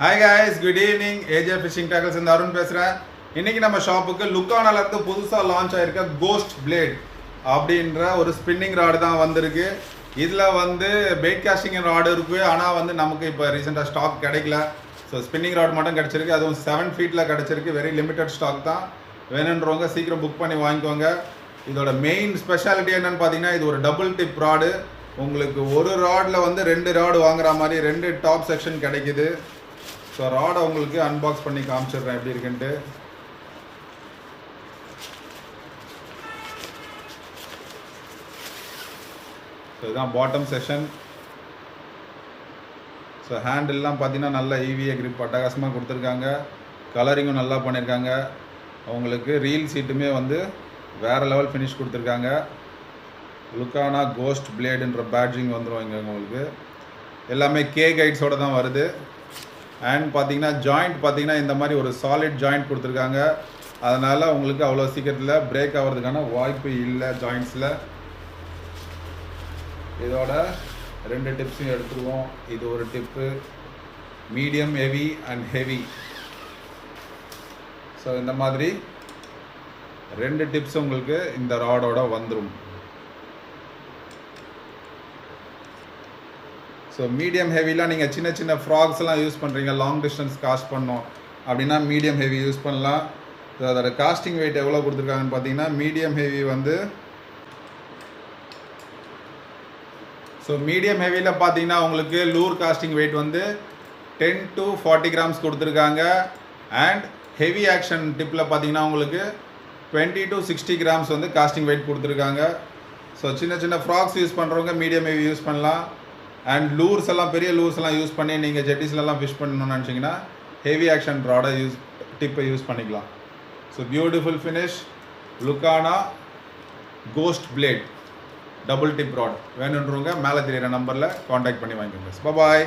Hi guys, good evening. AJ Fishing Tackles இந்த அருண் பேசுறேன். இன்னைக்கு நம்ம ஷாப்புக்கு லுக்கானால இருந்து புதுசா லான்ச் ஆயிருக்க கோஸ்ட் பிளேட் அப்படின்ற ஒரு ஸ்பின்னிங் ராட் தான் வந்திருக்கு. இதுல வந்து பெயிட் காஸ்டிங் ராட் இருக்கு. ஆனா வந்து நமக்கு இப்போ ரீசெண்டா ஸ்டாக் கிடைக்கல. ஸோ ஸ்பின்னிங் ராட் மட்டும் கிடைச்சிருக்கு. அதுவும் 7 ஃபீட்ல கிடைச்சிருக்கு. வெரி லிமிடெட் ஸ்டாக் தான். வேணுன்றவங்க சீக்கிரம் புக் பண்ணி வாங்கிக்கோங்க. இதோட மெயின் ஸ்பெஷாலிட்டி என்னன்னு பார்த்தீங்கன்னா இது ஒரு டபுள் டிப் ராடு. உங்களுக்கு ஒரு ராடில் வந்து 2 ராடு வாங்குற மாதிரி 2 டாப் செக்ஷன் கிடைக்குது. ஸோ ராடை உங்களுக்கு அன்பாக்ஸ் பண்ணி காமிச்சிடுறேன் எப்படி இருக்குன்ட்டு. ஸோ இதுதான் பாட்டம் செக்ஷன். ஸோ ஹேண்டில்லாம் பார்த்தீங்கன்னா நல்ல ஈவிஏ கிரிப் அட்டகாசமாக கொடுத்துருக்காங்க. கலரிங்கும் நல்லா பண்ணியிருக்காங்க. அவங்களுக்கு ரீல் சீட்டுமே வந்து வேறு லெவல் ஃபினிஷ் கொடுத்துருக்காங்க. லுக்கானா கோஸ்ட் பிளேடுன்ற பேட்ஜிங் வந்துடும் இங்கே உங்களுக்கு. எல்லாமே கே கைட்ஸோடு தான் வருது. அண்ட் பார்த்தீங்கன்னா ஜாயிண்ட் பார்த்தீங்கன்னா இந்த மாதிரி ஒரு சாலிட் ஜாயிண்ட் கொடுத்துருக்காங்க. அதனால் உங்களுக்கு அவ்வளோ சீக்கிரத்தில் பிரேக் ஆகிறதுக்கான வாய்ப்பு இல்லை ஜாயிண்ட்ஸில். இதோட 2 டிப்ஸையும் எடுத்துருவோம். இது ஒரு dip, medium, heavy and heavy. So இந்த மாதிரி 2 டிப்ஸ் உங்களுக்கு இந்த ராடோட வந்துடும். ஸோ மீடியம் ஹெவிலாம் நீங்கள் சின்ன சின்ன ஃப்ராக்ஸ்லாம் யூஸ் பண்ணுறீங்க, லாங் டிஸ்டன்ஸ் காஸ்ட் பண்ணோம் அப்படின்னா மீடியம் ஹெவி யூஸ் பண்ணலாம். ஸோ அதோட காஸ்டிங் வெயிட் எவ்வளோ கொடுத்துருக்காங்கன்னு பார்த்தீங்கன்னா மீடியம் ஹெவி வந்து மீடியம் ஹெவியில் பார்த்தீங்கன்னா உங்களுக்கு லூர் காஸ்டிங் வெயிட் வந்து 10 to 40 கிராம்ஸ் கொடுத்துருக்காங்க. அண்ட் ஹெவி ஆக்ஷன் டிப்பில் பார்த்தீங்கன்னா உங்களுக்கு 20 to 60 கிராம்ஸ் வந்து காஸ்டிங் வெயிட் கொடுத்துருக்காங்க. ஸோ சின்ன சின்ன ஃப்ராக்ஸ் யூஸ் பண்ணுறவங்க மீடியம் ஹெவி யூஸ் பண்ணலாம். அண்ட் லூர்ஸ் எல்லாம் பெரிய லூர்ஸ் எல்லாம் யூஸ் பண்ணி நீங்கள் ஜெட்டிஸ்லாம் ஃபிஷ் பண்ணணும்னு நினச்சிங்கன்னா ஹெவி ஆக்ஷன் ராடை டிப்பை யூஸ் பண்ணிக்கலாம். ஸோ பியூட்டிஃபுல் ஃபினிஷ் லுக்கானா ghost blade double dip rod வேணுன்றவங்க மேலே தெரியிற நம்பரில் காண்டாக்ட் பண்ணி வாங்கிக்கோங்க. பாய்.